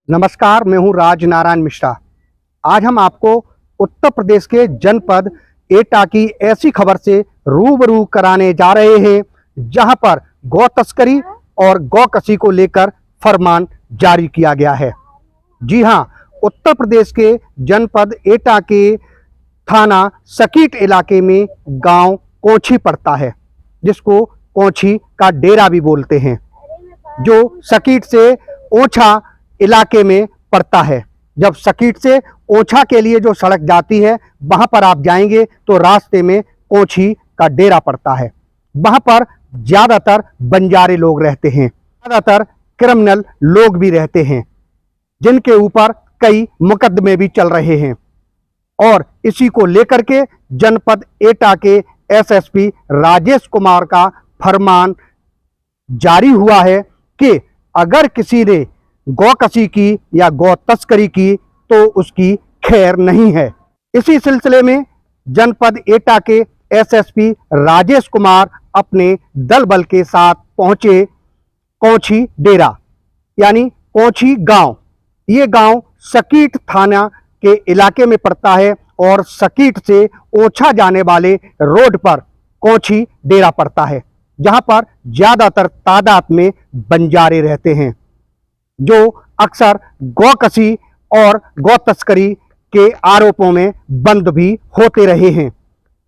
नमस्कार, मैं हूं राज नारायण मिश्रा। आज हम आपको उत्तर प्रदेश के जनपद एटा की ऐसी खबर से रूबरू कराने जा रहे हैं जहां पर गौ तस्करी और गौ कसी को लेकर फरमान जारी किया गया है। जी हां, उत्तर प्रदेश के जनपद एटा के थाना सकीट इलाके में गांव कोंछी पड़ता है, जिसको कोंछी का डेरा भी बोलते हैं, जो सकीट से ओछा इलाके में पड़ता है। जब सकीट से ओछा के लिए जो सड़क जाती है, वहां पर आप जाएंगे तो रास्ते में कोंछी का डेरा पड़ता है। वहां पर ज्यादातर बंजारे लोग रहते हैं, ज्यादातर क्रिमिनल लोग भी रहते हैं, जिनके ऊपर कई मुकदमे भी चल रहे हैं। और इसी को लेकर के जनपद एटा के एसएसपी राजेश कुमार का फरमान जारी हुआ है कि अगर किसी ने गौ कसी की या गौ तस्करी की तो उसकी खैर नहीं है। इसी सिलसिले में जनपद एटा के एसएसपी राजेश कुमार अपने दल बल के साथ पहुंचे कोंछी डेरा यानी कोंछी गांव। ये गांव सकीट थाना के इलाके में पड़ता है और सकीट से ओछा जाने वाले रोड पर कोंछी डेरा पड़ता है, जहां पर ज्यादातर तादाद में बंजारे रहते हैं, जो अक्सर गौ कसी और गौ तस्करी के आरोपों में बंद भी होते रहे हैं।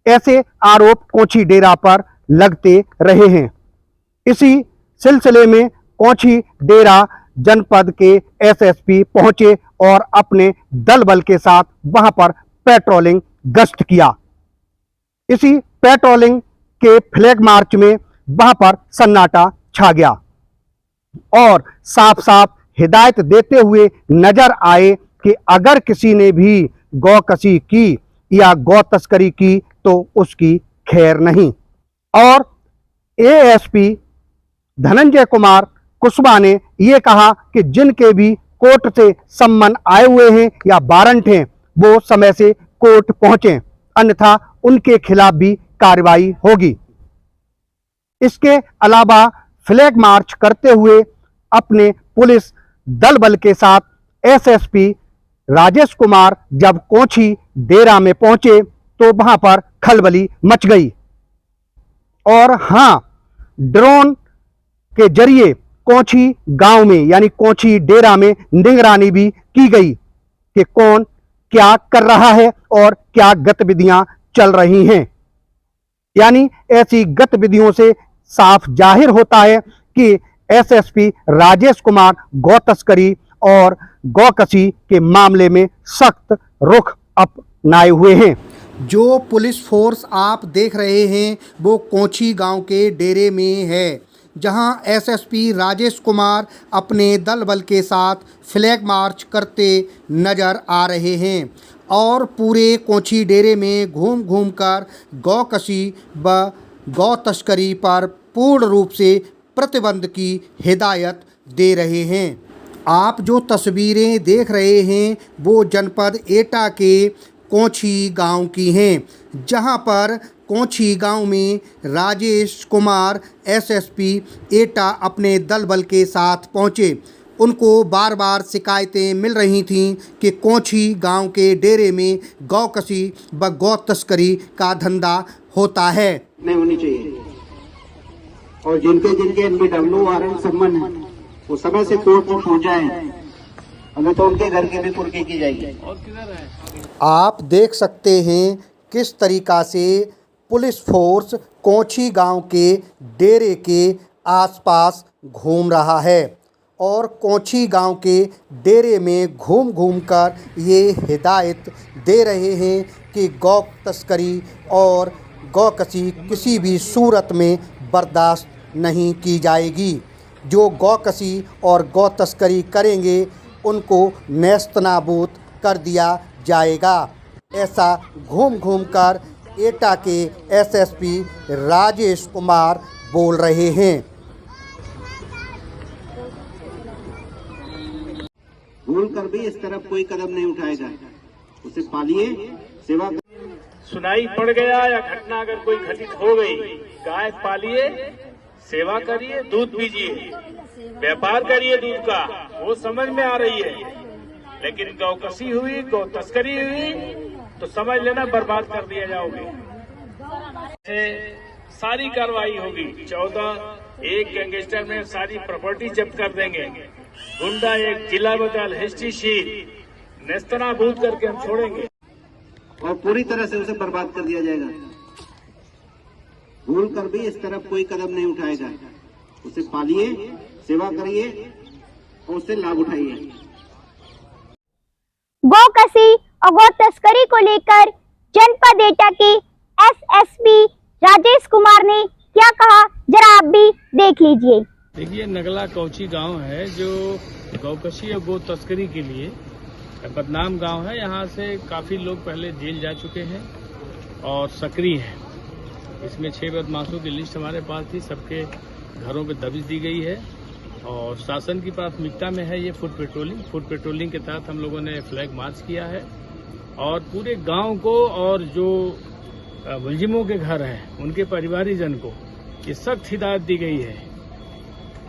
ऐसे आरोप कोंछी डेरा पर लगते रहे हैं। इसी सिलसिले में कोंछी डेरा जनपद के एसएसपी पहुंचे और अपने दल बल के साथ वहां पर पेट्रोलिंग गश्त किया। इसी पेट्रोलिंग के फ्लैग मार्च में वहां पर सन्नाटा छा गया और साफ साफ हिदायत देते हुए नजर आए कि अगर किसी ने भी गौ कसी की या गौ तस्करी की तो उसकी खैर नहीं। और एएसपी धनंजय कुमार कुशवाहा ने यह कहा कि जिनके भी कोर्ट से सम्मन आए हुए हैं या वारंट हैं, वो समय से कोर्ट पहुंचे, अन्यथा उनके खिलाफ भी कार्रवाई होगी। इसके अलावा फ्लैग मार्च करते हुए अपने पुलिस दल बल के साथ एसएसपी राजेश कुमार जब कोंछी डेरा में पहुंचे तो वहां पर खलबली मच गई। और हां, ड्रोन के जरिए कोंछी गांव में यानी कोंछी डेरा में निगरानी भी की गई कि कौन क्या कर रहा है और क्या गतिविधियां चल रही हैं। यानी ऐसी गतिविधियों से साफ जाहिर होता है कि एसएसपी राजेश कुमार गौ तस्करी और गौ कसी के मामले में सख्त रुख अपनाए हुए हैं। जो पुलिस फोर्स आप देख रहे हैं वो कोंछी गांव के डेरे में है, जहां एसएसपी राजेश कुमार अपने दल बल के साथ फ्लैग मार्च करते नजर आ रहे हैं और पूरे कोंछी डेरे में घूम घूम कर गौ कसी व गौ तस्करी पर पूर्ण रूप से प्रतिबंध की हिदायत दे रहे हैं। आप जो तस्वीरें देख रहे हैं वो जनपद एटा के कोंछी गांव की हैं, जहां पर कोंछी गांव में राजेश कुमार एसएसपी एटा अपने दल बल के साथ पहुंचे। उनको बार बार शिकायतें मिल रही थीं कि कोंछी गांव के डेरे में गौ कसी व गौ तस्करी का धंधा होता है। नहीं होनी चाहिए और जिनके जिनके एनबीडब्ल्यू वारंट सम्मन है वो समय से कोर्ट में पहुंच जाए, अगर तो उनके घर की भी कुर्की की जाएगी। आप देख सकते हैं किस तरीका से पुलिस फोर्स कोंछी गांव के डेरे के आसपास घूम रहा है और कोंछी गांव के डेरे में घूम घूम कर ये हिदायत दे रहे हैं कि गौ तस्करी और गौ कसी किसी भी सूरत में बर्दाश्त नहीं की जाएगी। जो गौ कसी और गौ तस्करी करेंगे उनको नेस्तनाबूद कर दिया जाएगा। ऐसा घूम घूम कर एटा के एसएसपी राजेश कुमार बोल रहे हैं। भूल कर भी इस तरफ कोई कदम नहीं उठाएगा, उसे पालिए, सेवा। सुनाई पड़ गया या घटना अगर कोई घटित हो गई, गाय पालिए, सेवा करिए, दूध पीजिए। व्यापार करिए दूध का, वो समझ में आ रही है। लेकिन गौ कसी हुई, गौ तस्करी हुई तो समझ लेना बर्बाद कर दिया जाओगे। सारी कार्रवाई होगी। 14 एक गैंगस्टर में सारी प्रॉपर्टी जब्त कर देंगे। गुंडा एक जिला बदल हिस्ट्रीशीट नेस्तनाबूद करके हम छोड़ेंगे और पूरी तरह से उसे बर्बाद कर दिया जाएगा। भूल कर भी इस तरफ कोई कदम नहीं उठाएगा। उसे पालिए, सेवा करिए और उससे लाभ उठाइए। गौ कसी और गौ तस्करी को लेकर जनपद एटा के एसएसपी राजेश कुमार ने क्या कहा, जरा आप भी देख लीजिए। देखिए, नगला कौची गांव है जो गौकशी और गौ तस्करी के लिए बदनाम गांव है। यहाँ से काफी लोग पहले जेल जा चुके हैं और सक्रिय हैं। इसमें 6 बदमाशों की लिस्ट हमारे पास थी, सबके घरों पे दबिश दी गई है और शासन की प्राथमिकता में है ये फुट पेट्रोलिंग। फुट पेट्रोलिंग के तहत हम लोगों ने फ्लैग मार्च किया है और पूरे गांव को और जो मुलजिमों के घर हैं उनके परिवारीजन को ये सख्त हिदायत दी गई है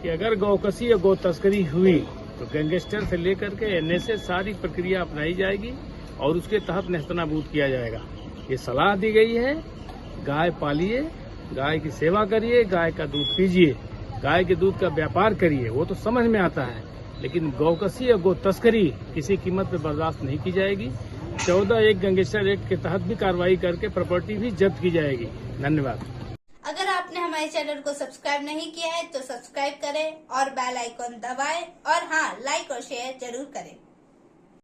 कि अगर गौकसी या गौ तस्करी हुई तो गैंगस्टर से लेकर के एनएसए सारी प्रक्रिया अपनाई जाएगी और उसके तहत नेस्तनाबूद किया जाएगा। ये सलाह दी गई है। गाय पालिए, गाय की सेवा करिए, गाय का दूध पीजिए, गाय के दूध का व्यापार करिए, वो तो समझ में आता है। लेकिन गौकसी या गौ तस्करी किसी कीमत पे बर्दाश्त नहीं की जाएगी। 14 एक गैंगस्टर एक्ट के तहत भी कार्रवाई करके प्रॉपर्टी भी जब्त की जाएगी। धन्यवाद। अगर आपने हमारे चैनल को सब्सक्राइब नहीं किया है तो सब्सक्राइब करें और बेल आइकॉन दबाएं और हाँ, लाइक और शेयर जरूर करें।